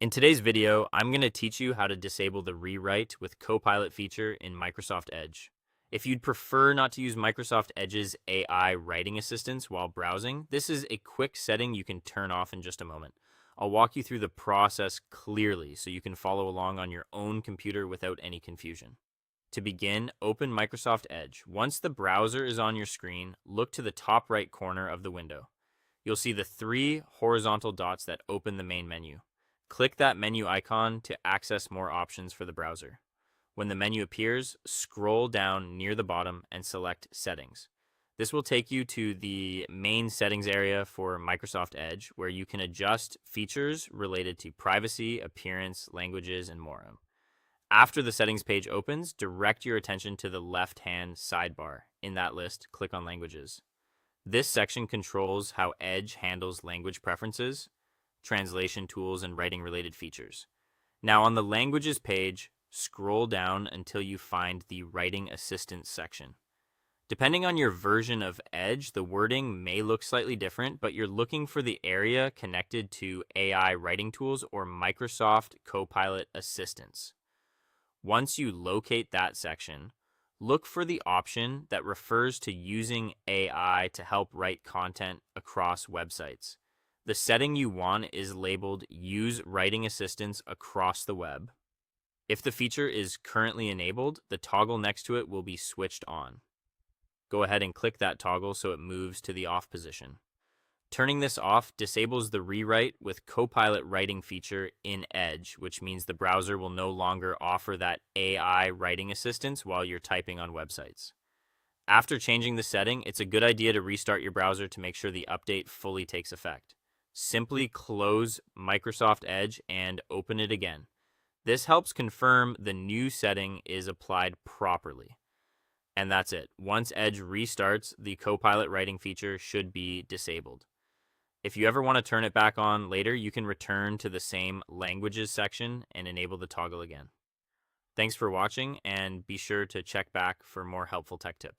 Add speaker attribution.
Speaker 1: In today's video, I'm going to teach you how to disable the rewrite with Copilot feature in Microsoft Edge. If you'd prefer not to use Microsoft Edge's AI writing assistance while browsing, this is a quick setting you can turn off in just a moment. I'll walk you through the process clearly so you can follow along on your own computer without any confusion. To begin, open Microsoft Edge. Once the browser is on your screen, look to the top right corner of the window. You'll see the three horizontal dots that open the main menu. Click that menu icon to access more options for the browser. When the menu appears, scroll down near the bottom and select Settings. This will take you to the main settings area for Microsoft Edge, where you can adjust features related to privacy, appearance, languages, and more. After the settings page opens, direct your attention to the left-hand sidebar. In that list, click on Languages. This section controls how Edge handles language preferences, translation tools, and writing-related features. Now on the Languages page, scroll down until you find the Writing Assistance section. Depending on your version of Edge, the wording may look slightly different, but you're looking for the area connected to AI writing tools or Microsoft Copilot Assistance. Once you locate that section, look for the option that refers to using AI to help write content across websites. The setting you want is labeled Use Writing Assistance Across the Web. If the feature is currently enabled, the toggle next to it will be switched on. Go ahead and click that toggle so it moves to the off position. Turning this off disables the rewrite with Copilot writing feature in Edge, which means the browser will no longer offer that AI writing assistance while you're typing on websites. After changing the setting, it's a good idea to restart your browser to make sure the update fully takes effect. Simply close Microsoft Edge and open it again. This helps confirm the new setting is applied properly. And that's it. Once Edge restarts, the Copilot writing feature should be disabled. If you ever want to turn it back on later, you can return to the same Languages section and enable the toggle again. Thanks for watching, and be sure to check back for more helpful tech tips.